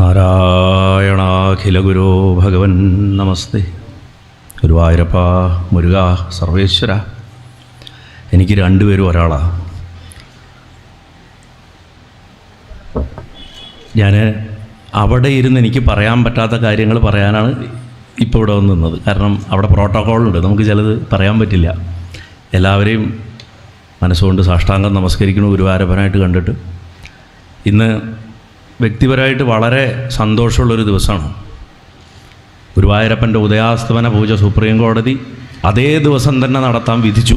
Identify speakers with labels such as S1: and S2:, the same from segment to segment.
S1: നാരായണാഖിലഗുരോ ഭഗവൻ നമസ്തേ. ഗുരുവായൂരപ്പ, മുരുക, സർവേശ്വര. എനിക്ക് രണ്ടുപേരും ഒരാളാണ്. ഞാൻ അവിടെ ഇരുന്ന് എനിക്ക് പറയാൻ പറ്റാത്ത കാര്യങ്ങൾ പറയാനാണ് ഇപ്പോൾ ഇവിടെ വന്ന് നിന്നത്. കാരണം അവിടെ പ്രോട്ടോക്കോളുണ്ട്, നമുക്ക് ചിലത് പറയാൻ പറ്റില്ല. എല്ലാവരെയും മനസ്സുകൊണ്ട് സാഷ്ടാംഗം നമസ്കരിക്കണം ഗുരുവായൂരപ്പനായിട്ട് കണ്ടിട്ട്. ഇന്ന് വ്യക്തിപരമായിട്ട് വളരെ സന്തോഷമുള്ളൊരു ദിവസമാണ്. ഗുരുവായൂരപ്പൻ്റെ ഉദയാസ്തമന പൂജ സുപ്രീം കോടതി അതേ ദിവസം തന്നെ നടത്താൻ വിധിച്ചു.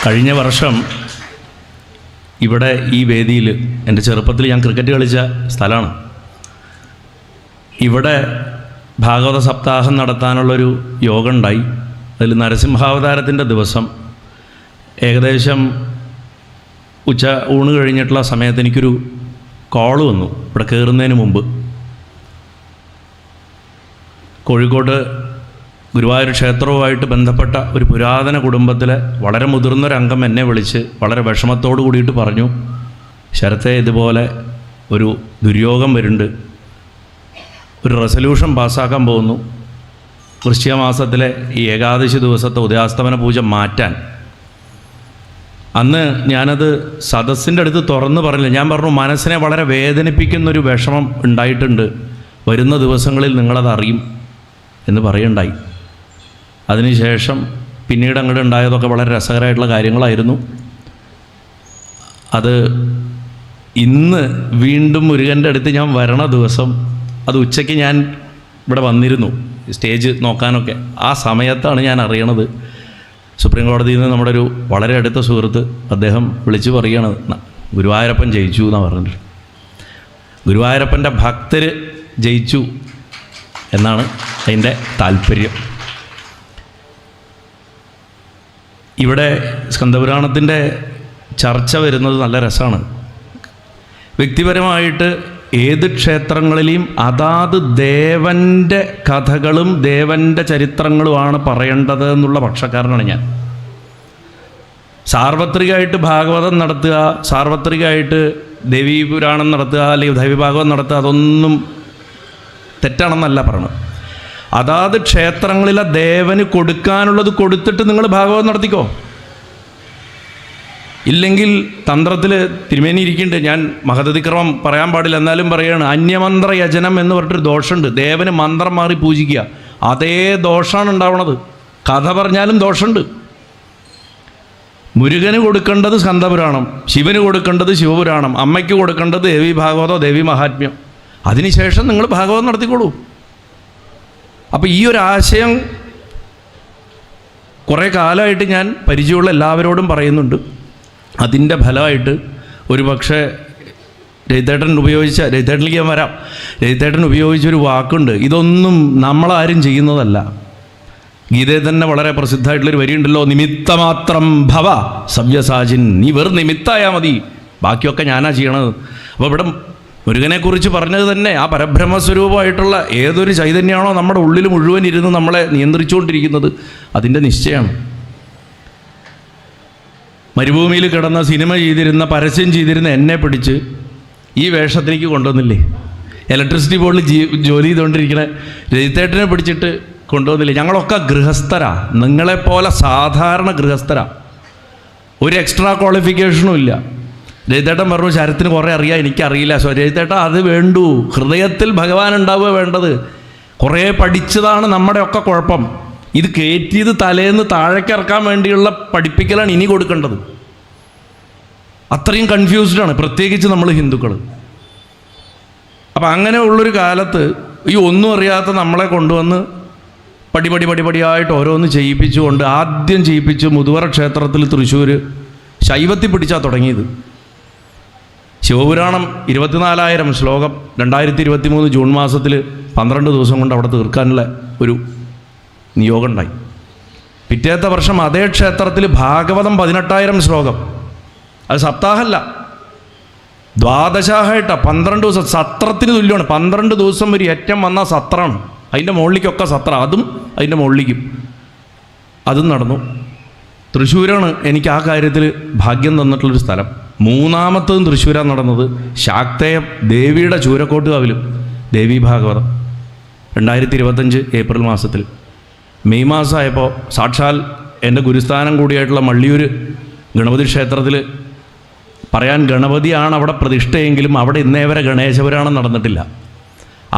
S1: കഴിഞ്ഞ വർഷം ഇവിടെ ഈ വേദിയിൽ, എൻ്റെ ചെറുപ്പത്തിൽ ഞാൻ ക്രിക്കറ്റ് കളിച്ച സ്ഥലമാണ്, ഇവിടെ ഭാഗവത സപ്താഹം നടത്താനുള്ളൊരു യോഗം ഉണ്ടായി. അതിൽ നരസിംഹാവതാരത്തിൻ്റെ ദിവസം ഏകദേശം ഉച്ച ഊണ് കഴിഞ്ഞിട്ടുള്ള സമയത്ത് എനിക്കൊരു കോള് വന്നു. ഇവിടെ കയറുന്നതിന് മുമ്പ് കോഴിക്കോട് ഗുരുവായൂർ ക്ഷേത്രവുമായിട്ട് ബന്ധപ്പെട്ട ഒരു പുരാതന കുടുംബത്തിലെ വളരെ മുതിർന്നൊരംഗം എന്നെ വിളിച്ച് വളരെ വിഷമത്തോടു കൂടിയിട്ട് പറഞ്ഞു, ശരത്തെ, ഇതുപോലെ ഒരു ദുര്യോഗം വരുന്നുണ്ട്, ഒരു റെസൊല്യൂഷൻ പാസ്സാക്കാൻ പോകുന്നു, വൃശ്ചിക മാസത്തിലെ ഈ ഏകാദശി ദിവസത്തെ ഉദയാസ്തമന പൂജ മാറ്റാൻ. അന്ന് ഞാനത് സദസ്സിൻ്റെ അടുത്ത് തുറന്ന് പറഞ്ഞില്ല. ഞാൻ പറഞ്ഞു, മനസ്സിനെ വളരെ വേദനിപ്പിക്കുന്നൊരു വിഷമം ഉണ്ടായിട്ടുണ്ട്, വരുന്ന ദിവസങ്ങളിൽ നിങ്ങളത് അറിയും എന്ന് പറയുണ്ടായി. അതിനുശേഷം പിന്നീട് അങ്ങോട്ട് ഉണ്ടായതൊക്കെ വളരെ രസകരമായിട്ടുള്ള കാര്യങ്ങളായിരുന്നു. അത് ഇന്ന് വീണ്ടും മുരുകൻ്റെ അടുത്ത് ഞാൻ വരണ ദിവസം, അത് ഉച്ചയ്ക്ക് ഞാൻ ഇവിടെ വന്നിരുന്നു സ്റ്റേജ് നോക്കാനൊക്കെ. ആ സമയത്താണ് ഞാൻ അറിയണത്, സുപ്രീം കോടതിയിൽ നിന്ന് നമ്മുടെ ഒരു വളരെ അടുത്ത സുഹൃത്ത് അദ്ദേഹം വിളിച്ചു പറയുകയാണ്, ഗുരുവായൂരപ്പൻ ജയിച്ചു എന്നാണ് പറഞ്ഞിട്ട്. ഗുരുവായൂരപ്പൻ്റെ ഭക്തർ ജയിച്ചു എന്നാണ് അതിൻ്റെ താല്പര്യം. ഇവിടെ സ്കന്ദപുരാണത്തിൻ്റെ ചർച്ച വരുന്നത് നല്ല രസമാണ്. വ്യക്തിപരമായിട്ട് ഏത് ക്ഷേത്രങ്ങളിലെയും അതാത് ദേവൻ്റെ കഥകളും ദേവൻ്റെ ചരിത്രങ്ങളുമാണ് പറയേണ്ടത് എന്നുള്ള പക്ഷക്കാരനാണ് ഞാൻ. സാർവത്രികമായിട്ട് ഭാഗവതം നടത്തുക, സാർവത്രികമായിട്ട് ദേവീ പുരാണം നടത്തുക, അല്ലെങ്കിൽ ദേവീഭാഗവതം നടത്തുക, അതൊന്നും തെറ്റാണെന്നല്ല പറയണം. അതാത് ക്ഷേത്രങ്ങളിലെ ദേവന് കൊടുക്കാനുള്ളത് കൊടുത്തിട്ട് നിങ്ങൾ ഭാഗവതം നടത്തിക്കോ. ഇല്ലെങ്കിൽ തന്ത്രത്തിൽ തിരുമേനി ഇരിക്കുന്നുണ്ട്, ഞാൻ മഹദതിക്രമം പറയാൻ പാടില്ല എന്നാലും പറയുകയാണ്, അന്യമന്ത്ര യജനം എന്ന് പറഞ്ഞിട്ടൊരു ദോഷമുണ്ട്. ദേവന് മന്ത്രം മാറി പൂജിക്കുക, അതേ ദോഷമാണ് ഉണ്ടാവണത്. കഥ പറഞ്ഞാലും ദോഷമുണ്ട്. മുരുകന് കൊടുക്കേണ്ടത് സ്കന്ദപുരാണം, ശിവന് കൊടുക്കേണ്ടത് ശിവപുരാണം, അമ്മയ്ക്ക് കൊടുക്കേണ്ടത് ദേവി ഭാഗവതോ ദേവി മഹാത്മ്യം. അതിനുശേഷം നിങ്ങൾ ഭാഗവതം നടത്തിക്കോളൂ. അപ്പോൾ ഈ ഒരു ആശയം കുറേ കാലമായിട്ട് ഞാൻ പരിചയമുള്ള എല്ലാവരോടും പറയുന്നുണ്ട്. അതിൻ്റെ ഫലമായിട്ട് ഒരു പക്ഷേ രവിതേട്ടനിലേക്ക് ഞാൻ വരാം. രവിതേട്ടൻ ഉപയോഗിച്ചൊരു വാക്കുണ്ട്, ഇതൊന്നും നമ്മളാരും ചെയ്യുന്നതല്ല. ഗീതയിൽ തന്നെ വളരെ പ്രസിദ്ധമായിട്ടുള്ളൊരു വരിയുണ്ടല്ലോ, നിമിത്തമാത്രം ഭവ സവ്യസാചിൻ. നീ വെറും നിമിത്തായാൽ മതി, ബാക്കിയൊക്കെ ഞാനാ ചെയ്യണത്. അപ്പോൾ ഇവിടെ മുരുകനെക്കുറിച്ച് പറഞ്ഞത് തന്നെ ആ പരബ്രഹ്മസ്വരൂപമായിട്ടുള്ള ഏതൊരു ചൈതന്യമാണോ നമ്മുടെ ഉള്ളിൽ മുഴുവൻ ഇരുന്ന് നമ്മളെ നിയന്ത്രിച്ചുകൊണ്ടിരിക്കുന്നത്, അതിൻ്റെ നിശ്ചയമാണ്. മരുഭൂമിയിൽ കിടന്ന സിനിമ ചെയ്തിരുന്ന, പരസ്യം ചെയ്തിരുന്ന എന്നെ പിടിച്ച് ഈ വേഷത്തിലേക്ക് കൊണ്ടുവന്നില്ലേ? ഇലക്ട്രിസിറ്റി ബോർഡിൽ ജോലി ചെയ്തുകൊണ്ടിരിക്കുന്ന രജിത്തേട്ടനെ പിടിച്ചിട്ട് കൊണ്ടുവന്നില്ലേ? ഞങ്ങളൊക്കെ ഗൃഹസ്ഥരാ, നിങ്ങളെപ്പോലെ സാധാരണ ഗൃഹസ്ഥരാ, ഒരു എക്സ്ട്രാ ക്വാളിഫിക്കേഷനും ഇല്ല. രജിത്തേട്ടൻ പറഞ്ഞു, ശരത്തിന് കുറേ അറിയാം, എനിക്കറിയില്ല. രജിത്തേട്ടൻ അത് വേണ്ടു, ഹൃദയത്തിൽ ഭഗവാൻ ഉണ്ടാവുക വേണ്ടത്. കുറേ പഠിച്ചതാണ് നമ്മുടെയൊക്കെ കുഴപ്പം. ഇത് കയറ്റിയത് തലേന്ന് താഴേക്ക് ഇറക്കാൻ വേണ്ടിയുള്ള പഠിപ്പിക്കലാണ് ഇനി കൊടുക്കേണ്ടത്. അത്രയും കൺഫ്യൂസ്ഡാണ്, പ്രത്യേകിച്ച് നമ്മൾ ഹിന്ദുക്കൾ. അപ്പം അങ്ങനെ ഉള്ളൊരു കാലത്ത് ഈ ഒന്നും അറിയാത്ത നമ്മളെ കൊണ്ടുവന്ന് പടിപടിയായിട്ട് ഓരോന്ന് ചെയ്യിപ്പിച്ചുകൊണ്ട് ആദ്യം ചെയ്യിപ്പിച്ചു മുതുവറ ക്ഷേത്രത്തിൽ തൃശ്ശൂർ ശൈവത്തിൽ പിടിച്ചാൽ തുടങ്ങിയത്. ശിവപുരാണം 24,000 ശ്ലോകം 2023 ജൂൺ മാസത്തിൽ 12 ദിവസം കൊണ്ട് അവിടെ തീർക്കാനുള്ള ഒരു നിയോഗം ഉണ്ടായി. പിറ്റേത്തെ വർഷം അതേ ക്ഷേത്രത്തിൽ ഭാഗവതം 18,000 ശ്ലോകം. അത് സപ്താഹമല്ല, ദ്വാദശാഹായിട്ടാണ്. 12 ദിവസം സത്രത്തിന് തുല്യമാണ്. 12 ദിവസം ഒരു ഏറ്റം വന്നാൽ സത്രമാണ്, അതിൻ്റെ മുകളിലേക്കൊക്കെ സത്രം, അതും അതിൻ്റെ മുകളിലേക്കും അതും നടന്നു. തൃശ്ശൂരാണ് എനിക്ക് ആ കാര്യത്തിൽ ഭാഗ്യം തന്നിട്ടുള്ളൊരു സ്ഥലം. മൂന്നാമത്തതും തൃശ്ശൂരാണ് നടന്നത്. ശാക്തേയം ദേവിയുടെ ചൂരക്കോട്ട് കാവിലും ദേവി ഭാഗവതം 2025 ഏപ്രിൽ മാസത്തിൽ. മെയ് മാസമായപ്പോൾ സാക്ഷാൽ എൻ്റെ ഗുരുസ്ഥാനം കൂടിയായിട്ടുള്ള മള്ളിയൂർ ഗണപതി ക്ഷേത്രത്തിൽ പറയാൻ ഗണപതിയാണ് അവിടെ പ്രതിഷ്ഠയെങ്കിലും അവിടെ ഇന്നേ വരെ ഗണേശപുരാണം നടന്നിട്ടില്ല.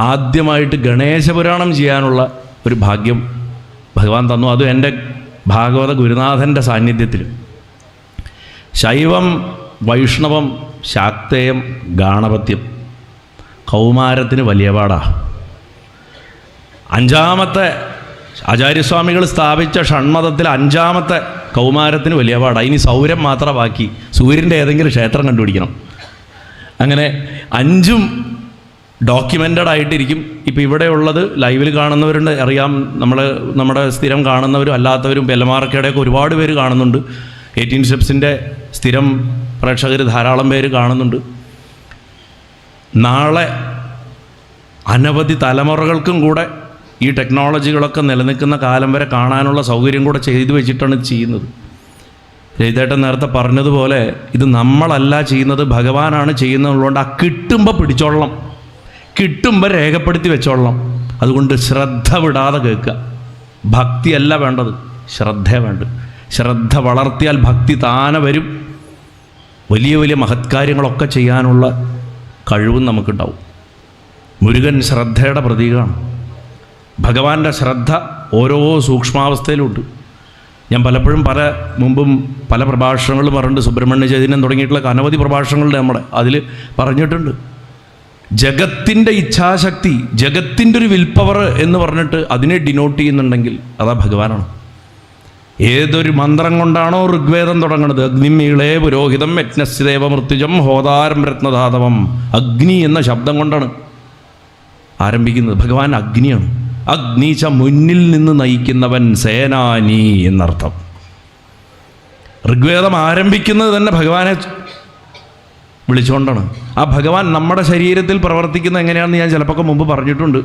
S1: ആദ്യമായിട്ട് ഗണേശപുരാണം ചെയ്യാനുള്ള ഒരു ഭാഗ്യം ഭഗവാൻ തന്നു. അതും എൻ്റെ ഭാഗവത ഗുരുനാഥൻ്റെ സാന്നിധ്യത്തിൽ. ശൈവം, വൈഷ്ണവം, ശാക്തേയം, ഗാണപത്യം കൗമാരത്തിന് വലിയ പാടാണ്. അഞ്ചാമത്തെ ആചാര്യസ്വാമികൾ സ്ഥാപിച്ച ഷൺമതത്തിൽ അഞ്ചാമത്തെ കൗമാരത്തിന് വലിയ പാടാണ്. ഇനി സൗരം മാത്രം ബാക്കി. സൂര്യൻ്റെ ഏതെങ്കിലും ക്ഷേത്രം കണ്ടുപിടിക്കണം. അങ്ങനെ 5ഉം ഡോക്യുമെൻ്റഡ് ആയിട്ടിരിക്കും. ഇപ്പോൾ ഇവിടെ ഉള്ളത് ലൈവിൽ കാണുന്നവരുണ്ട്, അറിയാം. നമ്മുടെ സ്ഥിരം കാണുന്നവരും അല്ലാത്തവരും പെലമാർക്കയുടെയൊക്കെ ഒരുപാട് പേര് കാണുന്നുണ്ട്. 18 സ്റ്റെപ്സിൻ്റെ സ്ഥിരം പ്രേക്ഷകർ ധാരാളം പേര് കാണുന്നുണ്ട്. നാളെ അനവധി തലമുറകൾക്കും കൂടെ ഈ ടെക്നോളജികളൊക്കെ നിലനിൽക്കുന്ന കാലം വരെ കാണാനുള്ള സൗകര്യം കൂടെ ചെയ്തു വെച്ചിട്ടാണ് ചെയ്യുന്നത്. രജിതേട്ടൻ നേരത്തെ പറഞ്ഞതുപോലെ ഇത് നമ്മളല്ല ചെയ്യുന്നത്, ഭഗവാനാണ് ചെയ്യുന്നതുകൊണ്ട് ആ കിട്ടുമ്പോൾ പിടിച്ചോളണം, കിട്ടുമ്പോൾ രേഖപ്പെടുത്തി വെച്ചോളണം. അതുകൊണ്ട് ശ്രദ്ധ വിടാതെ കേൾക്കുക. ഭക്തിയല്ല വേണ്ടത്, ശ്രദ്ധ വേണ്ടത്. ശ്രദ്ധ വളർത്തിയാൽ ഭക്തി താനെ വരും. വലിയ വലിയ മഹത്കാര്യങ്ങളൊക്കെ ചെയ്യാനുള്ള കഴിവും നമുക്കുണ്ടാവും. മുരുകൻ ശ്രദ്ധയുടെ പ്രതീകമാണ്. ഭഗവാന്റെ ശ്രദ്ധ ഓരോ സൂക്ഷ്മാവസ്ഥയിലുണ്ട്. ഞാൻ പലപ്പോഴും മുമ്പും പല പ്രഭാഷണങ്ങളും പറഞ്ഞിട്ടുണ്ട്. സുബ്രഹ്മണ്യ ചൈതന്യം തുടങ്ങിയിട്ടുള്ള അനവധി പ്രഭാഷണങ്ങളുടെ നമ്മുടെ അതിൽ പറഞ്ഞിട്ടുണ്ട്. ജഗത്തിൻ്റെ ഇച്ഛാശക്തി, ജഗത്തിൻ്റെ ഒരു വിൽ പവർ എന്ന് പറഞ്ഞിട്ട് അതിനെ ഡിനോട്ട് ചെയ്യുന്നുണ്ടെങ്കിൽ അതാ ഭഗവാനാണ്. ഏതൊരു മന്ത്രം കൊണ്ടാണോ ഋഗ്വേദം തുടങ്ങുന്നത്, അഗ്നിമീളേ പുരോഹിതം യജ്ഞസ്യദേവ മൃത്യുജം ഹോതാരം രത്നധാതവം, അഗ്നി എന്ന ശബ്ദം കൊണ്ടാണ് ആരംഭിക്കുന്നത്. ഭഗവാൻ അഗ്നിയാണ്. അഗ്നീച്ച മുന്നിൽ നിന്ന് നയിക്കുന്നവൻ, സേനാനി എന്നർത്ഥം. ഋഗ്വേദം ആരംഭിക്കുന്നത് തന്നെ ഭഗവാനെ വിളിച്ചുകൊണ്ടാണ്. ആ ഭഗവാൻ നമ്മുടെ ശരീരത്തിൽ പ്രവർത്തിക്കുന്നത് എങ്ങനെയാണെന്ന് ഞാൻ ചിലപ്പോൾ മുമ്പ് പറഞ്ഞിട്ടുണ്ട്.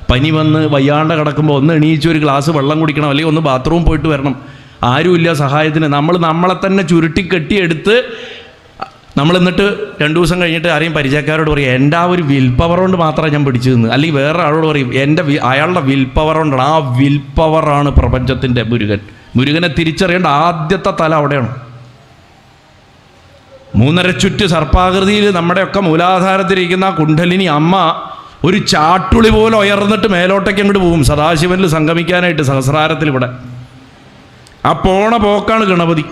S1: പനി വന്ന് വയ്യാണ്ട് കിടക്കുമ്പോൾ ഒന്ന് എണീച്ച് ഒരു ഗ്ലാസ് വെള്ളം കുടിക്കണം, അല്ലെങ്കിൽ ഒന്ന് ബാത്റൂം പോയിട്ട് വരണം. ആരുമില്ല സഹായത്തിന്. നമ്മളെ തന്നെ ചുരുട്ടി കെട്ടിയെടുത്ത് എന്നിട്ട് 2 ദിവസം കഴിഞ്ഞിട്ട് ആരെയും പരിചയക്കാരോട് പറയും, എൻ്റെ ആ ഒരു വിൽ പവർ കൊണ്ട് മാത്രമേ ഞാൻ പിടിച്ചു നിന്ന്. അല്ലെങ്കിൽ വേറെ ആളോട് പറയും, അയാളുടെ വിൽ പവർ കൊണ്ടാണ്. ആ വിൽ പവറാണ് പ്രപഞ്ചത്തിൻ്റെ മുരുകൻ. മുരുകനെ തിരിച്ചറിയേണ്ട ആദ്യത്തെ തല അവിടെയാണ്. 3.5 ചുറ്റ് സർപ്പാകൃതിയിൽ നമ്മുടെയൊക്കെ മൂലാധാരത്തിലിരിക്കുന്ന കുണ്ഡലിനി അമ്മ ഒരു ചാട്ടുളി പോലെ ഉയർന്നിട്ട് മേലോട്ടേക്ക് അങ്ങോട്ട് പോകും സദാശിവനിൽ സംഗമിക്കാനായിട്ട്. സഹസ്രാരത്തിൽ ഇവിടെ ആ പോണ പോക്കാണ് ഗണപതി.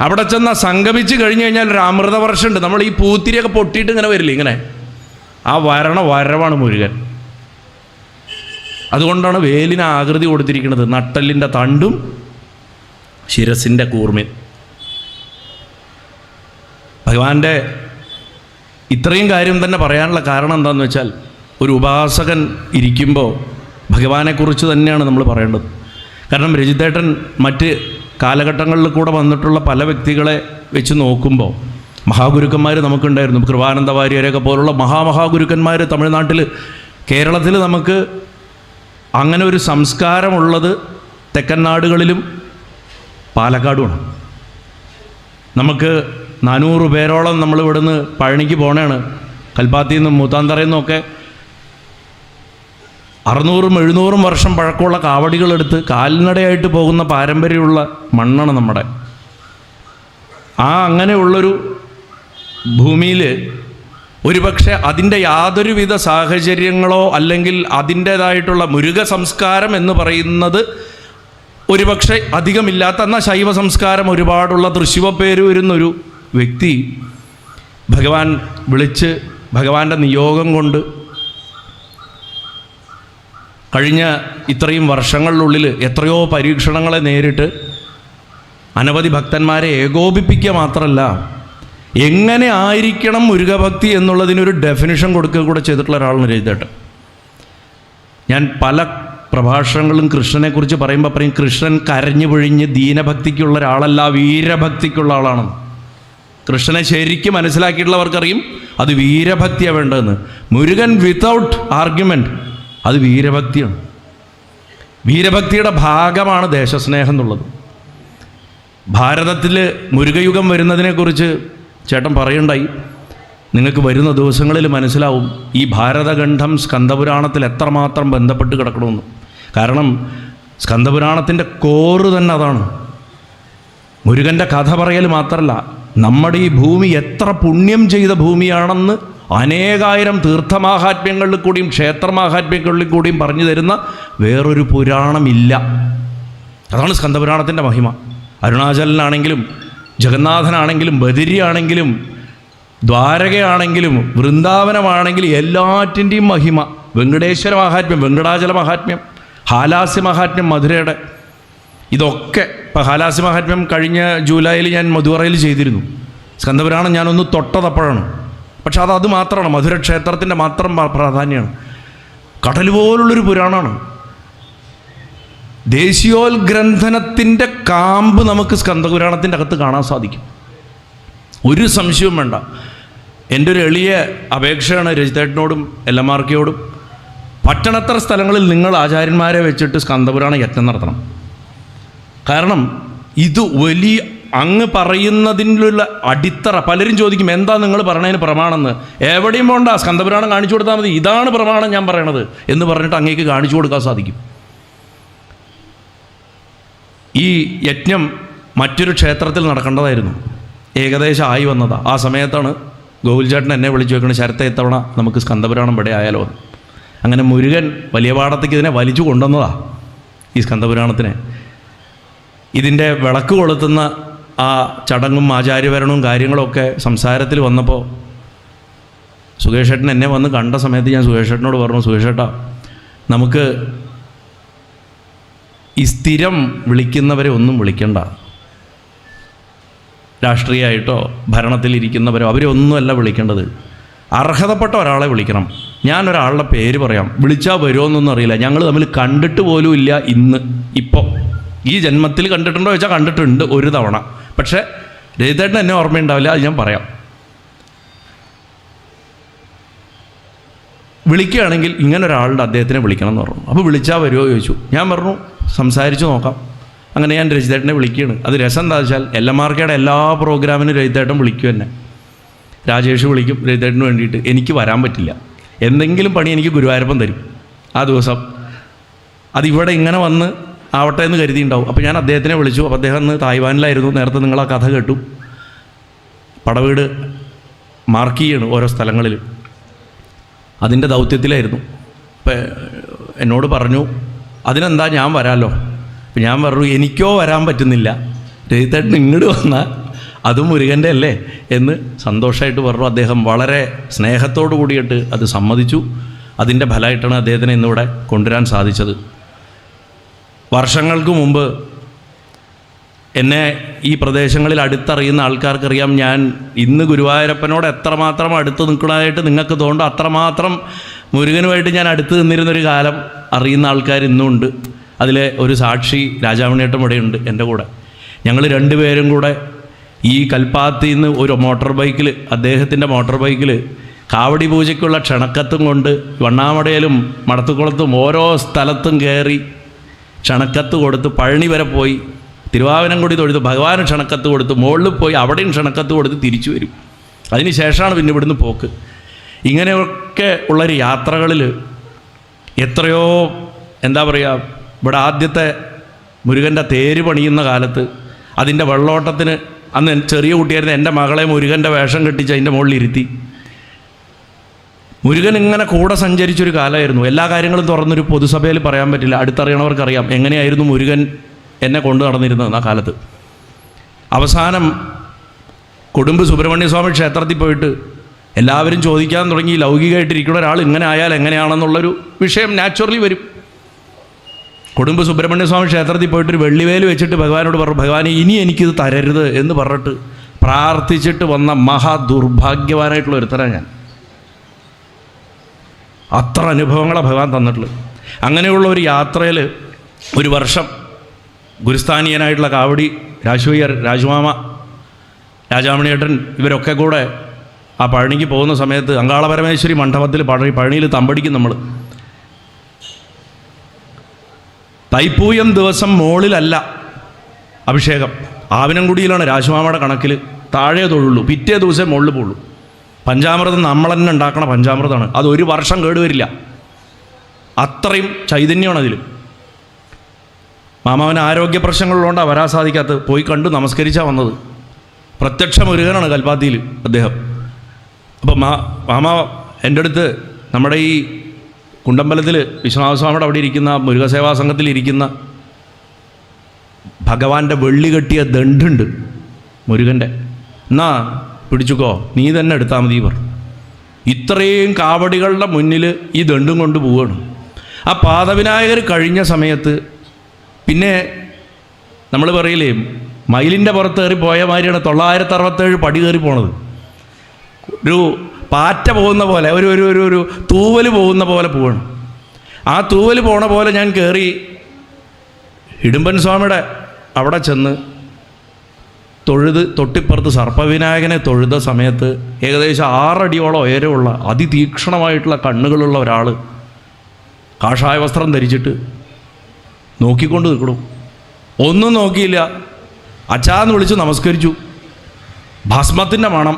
S1: അവിടെ ചെന്നാൽ സംഗമിച്ച് കഴിഞ്ഞ് കഴിഞ്ഞാൽ ഒരു അമൃതവർഷമുണ്ട്. നമ്മൾ ഈ പൂത്തിരിയൊക്കെ പൊട്ടിയിട്ട് ഇങ്ങനെ വരില്ലേ, ഇങ്ങനെ ആ വരവാണ് മുരുകൻ. അതുകൊണ്ടാണ് വേലിന് ആകൃതി കൊടുത്തിരിക്കുന്നത്. നട്ടലിൻ്റെ തണ്ടും ശിരസിൻ്റെ കൂർമ്മയും. ഭഗവാന്റെ ഇത്രയും കാര്യം തന്നെ പറയാനുള്ള കാരണം എന്താണെന്ന് വെച്ചാൽ, ഒരു ഉപാസകൻ ഇരിക്കുമ്പോൾ ഭഗവാനെക്കുറിച്ച് തന്നെയാണ് നമ്മൾ പറയേണ്ടത്. കാരണം രജിതേട്ടൻ മറ്റ് കാലഘട്ടങ്ങളിൽ കൂടെ വന്നിട്ടുള്ള പല വ്യക്തികളെ വെച്ച് നോക്കുമ്പോൾ മഹാഗുരുക്കന്മാർ നമുക്കുണ്ടായിരുന്നു. കൃപാനന്ദ വാര്യരെയൊക്കെ പോലുള്ള മഹാഗുരുക്കന്മാർ തമിഴ്നാട്ടിൽ, കേരളത്തിൽ നമുക്ക് അങ്ങനെ ഒരു സംസ്കാരമുള്ളത് തെക്കൻ നാടുകളിലും പാലക്കാടുമാണ്. നമുക്ക് 400 പേരോളം നമ്മൾ ഇവിടുന്ന് പഴനിക്ക് പോകണതാണ്. കൽപ്പാത്തിയിൽ നിന്നും മൂത്താന്തറയിൽ നിന്നൊക്കെ 600-700 വർഷം പഴക്കമുള്ള കാവടികളെടുത്ത് കാൽനടയായിട്ട് പോകുന്ന പാരമ്പര്യമുള്ള മണ്ണാണ് നമ്മുടെ. അങ്ങനെയുള്ളൊരു ഭൂമിയിൽ ഒരുപക്ഷെ അതിൻ്റെ യാതൊരുവിധ സാഹചര്യങ്ങളോ അല്ലെങ്കിൽ അതിൻ്റേതായിട്ടുള്ള മുരുക സംസ്കാരം എന്ന് പറയുന്നത് ഒരുപക്ഷെ അധികമില്ലാത്ത, എന്നാൽ ശൈവ സംസ്കാരം ഒരുപാടുള്ള തൃശ്ശിവപ്പേര് വരുന്നൊരു വ്യക്തി ഭഗവാൻ വിളിച്ച് ഭഗവാന്റെ നിയോഗം കൊണ്ട് കഴിഞ്ഞ ഇത്രയും വർഷങ്ങളിലുള്ളിൽ എത്രയോ പരീക്ഷണങ്ങളെ നേരിട്ട് അനവധി ഭക്തന്മാരെ ഏകോപിപ്പിക്കുക മാത്രമല്ല, എങ്ങനെ ആയിരിക്കണം മുരുകഭക്തി എന്നുള്ളതിനൊരു ഡെഫിനിഷൻ കൊടുക്കുക കൂടെ ചെയ്തിട്ടുള്ള ഒരാളാണ് രജിതേട്ടൻ. ഞാൻ പല പ്രഭാഷണങ്ങളും കൃഷ്ണനെക്കുറിച്ച് പറയുമ്പോൾ പറയും, കൃഷ്ണൻ കരഞ്ഞു പൊഴിഞ്ഞ് ദീനഭക്തിക്കുള്ള ഒരാളല്ല, വീരഭക്തിക്കുള്ള ആളാണ്. കൃഷ്ണനെ ശരിക്കും മനസ്സിലാക്കിയിട്ടുള്ളവർക്കറിയും അത് വീരഭക്തിയാണ് വേണ്ടതെന്ന്. മുരുകൻ വിത്തൗട്ട് ആർഗ്യുമെൻറ്റ് അത് വീരഭക്തിയാണ്. വീരഭക്തിയുടെ ഭാഗമാണ് ദേശസ്നേഹം എന്നുള്ളത്. ഭാരതത്തിൽ മുരുകയുഗം വരുന്നതിനെക്കുറിച്ച് ചേട്ടൻ പറയുണ്ടായി. നിങ്ങൾക്ക് വരുന്ന ദിവസങ്ങളിൽ മനസ്സിലാവും ഈ ഭാരതഖണ്ഡം സ്കന്ദപുരാണത്തിൽ എത്രമാത്രം ബന്ധപ്പെട്ട് കിടക്കണമെന്ന്. കാരണം സ്കന്ദപുരാണത്തിൻ്റെ കോറ് തന്നെ അതാണ്. മുരുകൻ്റെ കഥ പറയൽ മാത്രമല്ല, നമ്മുടെ ഈ ഭൂമി എത്ര പുണ്യം ചെയ്ത ഭൂമിയാണെന്ന് അനേകായിരം തീർത്ഥമാഹാത്മ്യങ്ങളിൽ കൂടിയും ക്ഷേത്രമാഹാത്മ്യങ്ങളിൽ കൂടിയും പറഞ്ഞു തരുന്ന വേറൊരു പുരാണമില്ല. അതാണ് സ്കന്ദപുരാണത്തിൻ്റെ മഹിമ. അരുണാചലനാണെങ്കിലും ജഗന്നാഥനാണെങ്കിലും ബദരിയാണെങ്കിലും ദ്വാരകയാണെങ്കിലും വൃന്ദാവനമാണെങ്കിലും എല്ലാറ്റിൻ്റെയും മഹിമ. വെങ്കടേശ്വര മഹാത്മ്യം, വെങ്കടാചല മഹാത്മ്യം, ഹാലാസ്യ മഹാത്മ്യം മധുരയുടെ, ഇതൊക്കെ ഇപ്പോൾ ഹാലാസ്യ മഹാത്മ്യം കഴിഞ്ഞ ജൂലൈയിൽ ഞാൻ മധുറയിൽ ചെയ്തിരുന്നു. സ്കന്ദപുരാണം ഞാനൊന്ന് തൊട്ടതപ്പോഴാണ്. പക്ഷെ അത് മാത്രമാണ്, മധുര ക്ഷേത്രത്തിൻ്റെ മാത്രം പ്രാധാന്യമാണ്. കടൽ പോലുള്ളൊരു പുരാണമാണ്. ദേശീയോത്ഗ്രന്ഥനത്തിൻ്റെ കാമ്പ് നമുക്ക് സ്കന്ദപുരാണത്തിൻ്റെ അകത്ത് കാണാൻ സാധിക്കും. ഒരു സംശയവും വേണ്ട. എൻ്റെ ഒരു എളിയ അപേക്ഷയാണ് രജിതേട്ടനോടും എല്ലമാർക്കയോടും, പറ്റണത്ര സ്ഥലങ്ങളിൽ നിങ്ങൾ ആചാര്യന്മാരെ വെച്ചിട്ട് സ്കന്ദപുരാണം യജ്ഞം നടത്തണം. കാരണം ഇത് വലിയ അങ്ങ് പറയുന്നതിനുള്ള അടിത്തറ. പലരും ചോദിക്കും എന്താ നിങ്ങൾ പറയണതിന് പ്രമാണമെന്ന്. എവിടെയും പോകണ്ട, സ്കന്ദപുരാണം കാണിച്ചു കൊടുത്താൽ മതി. ഇതാണ് പ്രമാണം ഞാൻ പറയണത് എന്ന് പറഞ്ഞിട്ട് അങ്ങേക്ക് കാണിച്ചു കൊടുക്കാൻ സാധിക്കും. ഈ യജ്ഞം മറ്റൊരു ക്ഷേത്രത്തിൽ നടക്കേണ്ടതായിരുന്നു. ഏകദേശം ആയി വന്നതാണ്. ആ സമയത്താണ് ഗോകുൽചേട്ടൻ എന്നെ വിളിച്ചു വെക്കണം, ശരത്തെ ഇത്തവണ നമുക്ക് സ്കന്ദപുരാണം ഇവിടെ ആയാലോ. അങ്ങനെ മുരുകൻ വലിയ പാടത്തേക്ക് ഇതിനെ വലിച്ചു കൊണ്ടുവന്നതാണ്, ഈ സ്കന്ദപുരാണത്തിനെ. ഇതിൻ്റെ വിളക്ക് കൊളുത്തുന്ന ആ ചടങ്ങും ആചാര്യഭരണവും കാര്യങ്ങളൊക്കെ സംസാരത്തിൽ വന്നപ്പോൾ സുകേഷ് ചേട്ടൻ എന്നെ വന്ന് കണ്ട സമയത്ത് ഞാൻ സുകേഷ് ചേട്ടനോട് പറഞ്ഞു, സുകേഷ് ചേട്ടാ, നമുക്ക് ഈ സ്ഥിരം വിളിക്കുന്നവരെ ഒന്നും വിളിക്കണ്ട. രാഷ്ട്രീയമായിട്ടോ ഭരണത്തിലിരിക്കുന്നവരോ അവരെ ഒന്നുമല്ല വിളിക്കേണ്ടത്. അർഹതപ്പെട്ട ഒരാളെ വിളിക്കണം. ഞാനൊരാളുടെ പേര് പറയാം, വിളിച്ചാൽ വരുമോ എന്നൊന്നും അറിയില്ല. ഞങ്ങൾ തമ്മിൽ കണ്ടിട്ട് പോലും ഇല്ല. ഇപ്പോൾ ഈ ജന്മത്തിൽ കണ്ടിട്ടുണ്ടോ ചോദിച്ചാൽ കണ്ടിട്ടുണ്ട് ഒരു തവണ. പക്ഷേ രജിതേട്ടൻ എന്നെ ഓർമ്മയുണ്ടാവില്ല, അത് ഞാൻ പറയാം. വിളിക്കുകയാണെങ്കിൽ ഇങ്ങനെ ഒരാളുടെ അദ്ദേഹത്തിനെ വിളിക്കണം എന്ന് പറഞ്ഞു. അപ്പോൾ വിളിച്ചാൽ വരുമോ ചോദിച്ചു. ഞാൻ പറഞ്ഞു സംസാരിച്ച് നോക്കാം. അങ്ങനെ ഞാൻ രജിതേട്ടനെ വിളിക്കുകയാണ്. അത് രസം എന്താ വെച്ചാൽ എല്ലമാർക്കയുടെ എല്ലാ പ്രോഗ്രാമിനും രജിതേട്ടൻ വിളിക്കും എന്നെ. രാജേഷ് വിളിക്കും രജിതേട്ടന് വേണ്ടിയിട്ട്. എനിക്ക് വരാൻ പറ്റില്ല, എന്തെങ്കിലും പണി എനിക്ക് ഗുരുവായൂരപ്പൻ തരും ആ ദിവസം. അതിവിടെ ഇങ്ങനെ വന്ന് ആവട്ടെ എന്ന് കരുതിയിട്ടുണ്ടാവും. അപ്പോൾ ഞാൻ അദ്ദേഹത്തിനെ വിളിച്ചു. അപ്പോൾ അദ്ദേഹം അന്ന് തായ്വാനിലായിരുന്നു. നേരത്തെ നിങ്ങൾ ആ കഥ കേട്ടു. പടവീട് മാർക്ക് ചെയ്യണം ഓരോ സ്ഥലങ്ങളിൽ, അതിൻ്റെ ദൗത്യത്തിലായിരുന്നു. അപ്പം എന്നോട് പറഞ്ഞു അതിനെന്താ ഞാൻ വരാമല്ലോ. അപ്പം ഞാൻ പറഞ്ഞു എനിക്കോ വരാൻ പറ്റുന്നില്ല, രജിതേട്ടൻ ഇങ്ങോട്ട് വന്നാൽ അതും മുരുകൻ്റെ അല്ലേ എന്ന് സന്തോഷമായിട്ട് പറഞ്ഞു. അദ്ദേഹം വളരെ സ്നേഹത്തോടു കൂടിയിട്ട് അത് സമ്മതിച്ചു. അതിൻ്റെ ഫലമായിട്ടാണ് അദ്ദേഹത്തിനെ ഇന്നിവിടെ കൊണ്ടുവരാൻ സാധിച്ചത്. വർഷങ്ങൾക്ക് മുമ്പ് എന്നെ ഈ പ്രദേശങ്ങളിൽ അടുത്തറിയുന്ന ആൾക്കാർക്കറിയാം, ഞാൻ ഇന്ന് ഗുരുവായൂരപ്പനോട് എത്രമാത്രം അടുത്ത് നിൽക്കണമായിട്ട് നിങ്ങൾക്ക് തോന്നുന്നു അത്രമാത്രം മുരുകനുമായിട്ട് ഞാൻ അടുത്ത് നിന്നിരുന്നൊരു കാലം അറിയുന്ന ആൾക്കാർ ഇന്നും ഉണ്ട്. അതിലെ ഒരു സാക്ഷി രാജാമണിയേട്ടൻ ഇവിടെയുണ്ട് എൻ്റെ കൂടെ. ഞങ്ങൾ രണ്ടുപേരും കൂടെ ഈ കൽപ്പാത്തിയിൽ നിന്ന് ഒരു മോട്ടോർ ബൈക്കിൽ, അദ്ദേഹത്തിൻ്റെ മോട്ടോർ ബൈക്കിൽ കാവടി പൂജയ്ക്കുള്ള ക്ഷണക്കത്തും കൊണ്ട് വണ്ണാമടയിലും മടത്തുകുളത്തും ഓരോ സ്ഥലത്തും കയറി ക്ഷണക്കത്ത് കൊടുത്ത് പഴനി വരെ പോയി തിരുവാവനംകുടി തൊഴുത്ത് ഭഗവാന് ക്ഷണക്കത്ത് കൊടുത്ത് മുകളിൽ പോയി അവിടെയും ക്ഷണക്കത്ത് കൊടുത്ത് തിരിച്ചു വരും. അതിന് ശേഷമാണ് പിന്നെ ഇവിടുന്ന് പോക്ക്. ഇങ്ങനെയൊക്കെ ഉള്ളൊരു യാത്രകളിൽ എത്രയോ എന്താ പറയുക, ഇവിടെ ആദ്യത്തെ മുരുകൻ്റെ തേര് പണിയുന്ന കാലത്ത് അതിൻ്റെ വെള്ളോട്ടത്തിന് അന്ന് ചെറിയ കുട്ടിയായിരുന്ന എൻ്റെ മകളെ മുരുകൻ്റെ വേഷം കെട്ടിച്ച് അതിൻ്റെ മുകളിൽ ഇരുത്തി. മുരുകൻ ഇങ്ങനെ കൂടെ സഞ്ചരിച്ചൊരു കാലമായിരുന്നു. എല്ലാ കാര്യങ്ങളും തുറന്നൊരു പൊതുസഭയിൽ പറയാൻ പറ്റില്ല, അടുത്തറിയണവർക്കറിയാം എങ്ങനെയായിരുന്നു മുരുകൻ എന്നെ കൊണ്ടു നടന്നിരുന്നത് ആ കാലത്ത്. അവസാനം കൊടുമ്പ് സുബ്രഹ്മണ്യസ്വാമി ക്ഷേത്രത്തിൽ പോയിട്ട് എല്ലാവരും ചോദിക്കാൻ തുടങ്ങി, ലൗകികമായിട്ടിരിക്കുന്ന ഒരാൾ ഇങ്ങനെ ആയാൽ എങ്ങനെയാണെന്നുള്ളൊരു വിഷയം നാച്ചുറലി വരും. കൊടുമ്പ് സുബ്രഹ്മണ്യസ്വാമി ക്ഷേത്രത്തിൽ പോയിട്ടൊരു വെള്ളിവേല് വെച്ചിട്ട് ഭഗവാനോട് പറഞ്ഞു, ഭഗവാനെ ഇനി എനിക്കിത് തരരുത് എന്ന് പറഞ്ഞിട്ട് പ്രാർത്ഥിച്ചിട്ട് വന്ന മഹാദുർഭാഗ്യവാനായിട്ടുള്ള ഒരുത്തരാണ് ഞാൻ. അത്ര അനുഭവങ്ങളാണ് ഭഗവാൻ തന്നിട്ടുള്ളത്. അങ്ങനെയുള്ള ഒരു യാത്രയിൽ ഒരു വർഷം ഗുരുസ്ഥാനീയനായിട്ടുള്ള കാവടി രാജുവയ്യർ, രാജുമാമ, രാജാമണിയേട്ടൻ ഇവരൊക്കെ കൂടെ ആ പഴനിക്ക് പോകുന്ന സമയത്ത് അങ്കാളപരമേശ്വരി മണ്ഡപത്തിൽ പഴനിയിൽ തമ്പടിക്കും നമ്മൾ. തൈപ്പൂയം ദിവസം മോളിലല്ല അഭിഷേകം, ആവിനംകുടിയിലാണ് രാശുമാമയുടെ കണക്കിൽ താഴെ തൊഴുള്ളൂ, പിറ്റേ ദിവസം മുകളിൽ പോളൂ. പഞ്ചാമൃതം നമ്മൾ തന്നെ ഉണ്ടാക്കണ പഞ്ചാമൃതമാണ്, അത് 1 വർഷം കേടുവരില്ല, അത്രയും ചൈതന്യമാണ് അതിൽ. മാമാവന് ആരോഗ്യ പ്രശ്നങ്ങളുള്ളതുകൊണ്ടാണ് വരാൻ സാധിക്കാത്തത്. പോയി കണ്ടു നമസ്കരിച്ചാണ് വന്നത്. പ്രത്യക്ഷ മുരുകനാണ് കൽപ്പാത്തിയിൽ അദ്ദേഹം. അപ്പോൾ മാമ എൻ്റെ അടുത്ത് നമ്മുടെ ഈ കുണ്ടമ്പലത്തിൽ വിശ്വനാഥസ്വാമിയുടെ അവിടെ ഇരിക്കുന്ന മുരുകസേവാ സംഘത്തിലിരിക്കുന്ന ഭഗവാന്റെ വെള്ളി കെട്ടിയ ദണ്ടുണ്ട് മുരുകൻ്റെ, എന്നാ പിടിച്ചുക്കോ, നീ തന്നെ എടുത്താൽ മതി പറഞ്ഞു. ഇത്രയും കാവടികളുടെ മുന്നിൽ ഈ ദണ്ടും കൊണ്ട് പോവുകയാണ്. ആ പാദവിനായകർ കഴിഞ്ഞ സമയത്ത് പിന്നെ നമ്മൾ പറയില്ലേ, മയിലിൻ്റെ പുറത്ത് കയറി പോയ മാതിരിയാണ് 967 പടി കയറി പോണത്. ഒരു പാറ്റ പോകുന്ന പോലെ, ഒരു ഒരു ഒരു ഒരു തൂവൽ പോകുന്ന പോലെ പോവാണ്. ആ തൂവൽ പോണ പോലെ ഞാൻ കയറി ഇടുമ്പൻ സ്വാമിയുടെ അവിടെ ചെന്ന് തൊഴുത് തൊട്ടിപ്പുറത്ത് സർപ്പവിനായകനെ തൊഴുത സമയത്ത് ഏകദേശം 6 അടിയോളം ഉയരമുള്ള അതിതീക്ഷണമായിട്ടുള്ള കണ്ണുകളുള്ള ഒരാൾ കാഷായ വസ്ത്രം ധരിച്ചിട്ട് നോക്കിക്കൊണ്ട് നിൽക്കണു. ഒന്നും നോക്കിയില്ല, അച്ഛാന്ന് വിളിച്ച് നമസ്കരിച്ചു. ഭസ്മത്തിൻ്റെ മണം.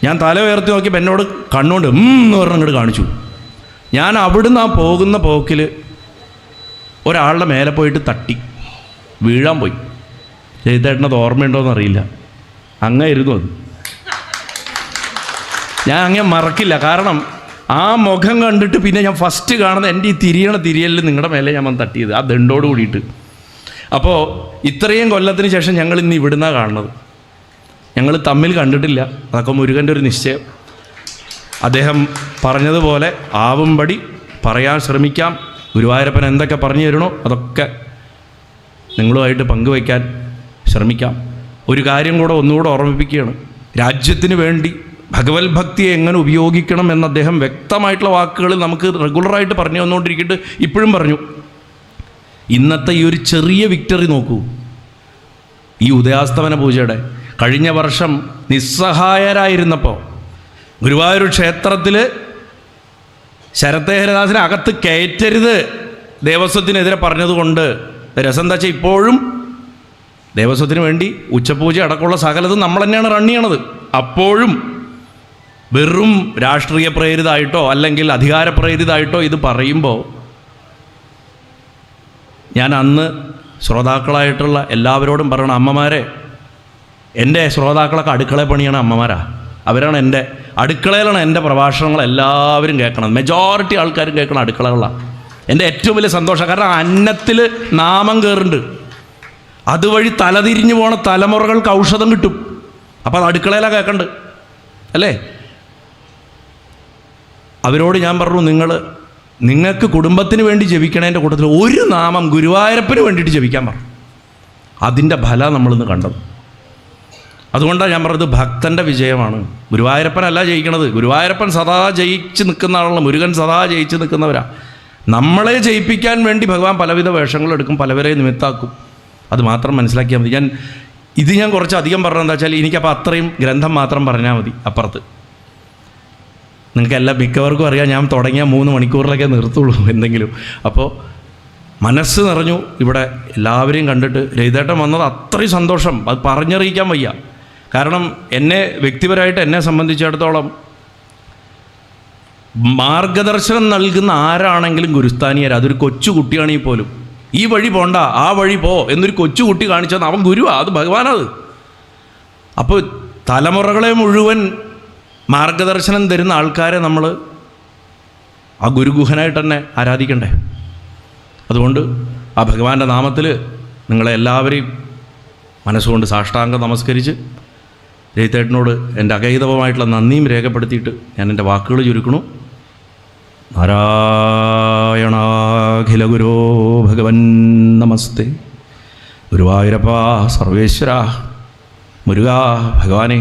S1: ഞാൻ തല ഉയർത്തി നോക്കിയപ്പോൾ എന്നോട് കണ്ണുകൊണ്ട് എന്ന് പറഞ്ഞ് അങ്ങോട്ട് കാണിച്ചു. ഞാൻ അവിടുന്ന് ആ പോകുന്ന പോക്കിൽ ഒരാളുടെ മേലെ പോയിട്ട് തട്ടി വീഴാൻ പോയി. ചെയ്തേട്ടനത് ഓർമ്മയുണ്ടോയെന്ന് അറിയില്ല, അങ്ങായിരുന്നു അത്. ഞാൻ അങ്ങനെ മറക്കില്ല. കാരണം ആ മുഖം കണ്ടിട്ട് പിന്നെ ഞാൻ ഫസ്റ്റ് കാണുന്ന എൻ്റെ ഈ തിരിയലിൽ നിങ്ങളുടെ മേലെ ഞാൻ വന്ന് തട്ടിയത്, ആ ദണ്ടോട് കൂടിയിട്ട്. അപ്പോൾ ഇത്രയും കൊല്ലത്തിന് ശേഷം ഞങ്ങൾ ഇന്ന് ഇവിടുന്നാണ് കാണുന്നത്. ഞങ്ങൾ തമ്മിൽ കണ്ടിട്ടില്ല, അതൊക്കെ മുരുകൻ്റെ ഒരു നിശ്ചയം. അദ്ദേഹം പറഞ്ഞതുപോലെ ആവുംപടി പറയാൻ ശ്രമിക്കാം. ഗുരുവായൂരപ്പൻ എന്തൊക്കെ പറഞ്ഞു തരണോ അതൊക്കെ നിങ്ങളുമായിട്ട് പങ്കുവയ്ക്കാൻ ശ്രമിക്കാം. ഒരു കാര്യം കൂടെ ഒന്നുകൂടെ ഓർമ്മിപ്പിക്കുകയാണ്. രാജ്യത്തിന് വേണ്ടി ഭഗവത് ഭക്തിയെ എങ്ങനെ ഉപയോഗിക്കണം എന്ന് അദ്ദേഹം വ്യക്തമായിട്ടുള്ള വാക്കുകൾ നമുക്ക് റെഗുലറായിട്ട് പറഞ്ഞു വന്നുകൊണ്ടിരിക്കിട്ട് ഇപ്പോഴും പറഞ്ഞു. ഇന്നത്തെ ഈ ഒരു ചെറിയ വിക്ടറി നോക്കൂ, ഈ ഉദയാസ്തമന പൂജയുടെ. കഴിഞ്ഞ വർഷം നിസ്സഹായരായിരുന്നപ്പോൾ ഗുരുവായൂർ ക്ഷേത്രത്തിൽ ശരത്തേ ഹരിദാസിനെ അകത്ത് കയറ്റരുത് ദേവസ്വത്തിനെതിരെ പറഞ്ഞതുകൊണ്ട് രസം എന്താ വെച്ചാൽ ഇപ്പോഴും ദേവസ്വത്തിന് വേണ്ടി ഉച്ചപൂജ അടക്കമുള്ള സകലതും നമ്മൾ തന്നെയാണ് റൺ ചെയ്യണത്. അപ്പോഴും വെറും രാഷ്ട്രീയ പ്രേരിതമായിട്ടോ അല്ലെങ്കിൽ അധികാര പ്രേരിതമായിട്ടോ ഇത് പറയുമ്പോൾ ഞാൻ അന്ന് ശ്രോതാക്കളായിട്ടുള്ള എല്ലാവരോടും പറയണം, അമ്മമാരെ, എൻ്റെ ശ്രോതാക്കളൊക്കെ അടുക്കള പണിയാണ് അമ്മമാരാ. അവരാണ് എൻ്റെ അടുക്കളയിലാണ് എൻ്റെ പ്രഭാഷണങ്ങൾ എല്ലാവരും കേൾക്കണം. മെജോറിറ്റി ആൾക്കാരും കേൾക്കണം അടുക്കളകളാണ്. എൻ്റെ ഏറ്റവും വലിയ സന്തോഷം. കാരണം അന്നത്തിൽ നാമം കയറുന്നുണ്ട്, അതുവഴി തലതിരിഞ്ഞു പോണ തലമുറകൾക്ക് ഔഷധം കിട്ടും. അപ്പോൾ അത് അടുക്കളയിലാണ് കേൾക്കണ്ട് അല്ലേ? അവരോട് ഞാൻ പറഞ്ഞു, നിങ്ങൾക്ക് കുടുംബത്തിന് വേണ്ടി ജപിക്കണതിൻ്റെ കൂട്ടത്തിൽ ഒരു നാമം ഗുരുവായൂരപ്പന് വേണ്ടിയിട്ട് ജപിക്കാൻ പറഞ്ഞു. അതിൻ്റെ ഫലം നമ്മളിന്ന് കണ്ടത്. അതുകൊണ്ടാണ് ഞാൻ പറഞ്ഞത് ഭക്തൻ്റെ വിജയമാണ്. ഗുരുവായൂരപ്പനല്ല ജയിക്കണത്. ഗുരുവായൂരപ്പൻ സദാ ജയിച്ച് നിൽക്കുന്ന ആളാണ്, മുരുകൻ സദാ ജയിച്ച് നിൽക്കുന്നവരാ. നമ്മളെ ജയിപ്പിക്കാൻ വേണ്ടി ഭഗവാൻ പലവിധ വേഷങ്ങളെടുക്കും, പലവരെ നിമിത്താക്കും. അത് മാത്രം മനസ്സിലാക്കിയാൽ മതി. ഞാൻ കുറച്ച് അധികം പറഞ്ഞതെന്താ വെച്ചാൽ എനിക്കപ്പോൾ അത്രയും ഗ്രന്ഥം മാത്രം പറഞ്ഞാൽ മതി. അപ്പുറത്ത് നിങ്ങൾക്ക് മിക്കവർക്കും അറിയാം, ഞാൻ തുടങ്ങിയ 3 മണിക്കൂറിലൊക്കെ നിർത്തുള്ളൂ എന്തെങ്കിലും. അപ്പോൾ മനസ്സ് നിറഞ്ഞു ഇവിടെ എല്ലാവരെയും കണ്ടിട്ട്. രവിതേട്ടൻ വന്നത് അത്രയും സന്തോഷം, അത് പറഞ്ഞറിയിക്കാൻ വയ്യ. കാരണം എന്നെ വ്യക്തിപരമായിട്ട് എന്നെ സംബന്ധിച്ചിടത്തോളം മാർഗദർശനം നൽകുന്ന ആരാണെങ്കിലും ഗുരുസ്ഥാനീയർ. അതൊരു കൊച്ചു കുട്ടിയാണെങ്കിൽ പോലും ഈ വഴി പോണ്ട ആ വഴി പോ എന്നൊരു കൊച്ചുകുട്ടി കാണിച്ചാൽ അവൻ ഗുരുവാ, അത് ഭഗവാനത്. അപ്പോൾ തലമുറകളെ മുഴുവൻ മാർഗദർശനം തരുന്ന ആൾക്കാരെ നമ്മൾ ആ ഗുരുഗുഹനായിട്ട് തന്നെ ആരാധിക്കണ്ടേ? അതുകൊണ്ട് ആ ഭഗവാന്റെ നാമത്തിൽ നിങ്ങളെ എല്ലാവരെയും മനസ്സുകൊണ്ട് സാഷ്ടാംഗം നമസ്കരിച്ച് രവിതേട്ടനോട് എൻ്റെ അഗൈതവമായിട്ടുള്ള നന്ദിയും രേഖപ്പെടുത്തിയിട്ട് ഞാൻ എൻ്റെ വാക്കുകൾ ചുരുക്കണു. നാരായണാഖില ഗുരോ ഭഗവൻ നമസ്തേ. ഗുരുവായൂരപ്പ സർവേശ്വര മുരുകാ ഭഗവാനെ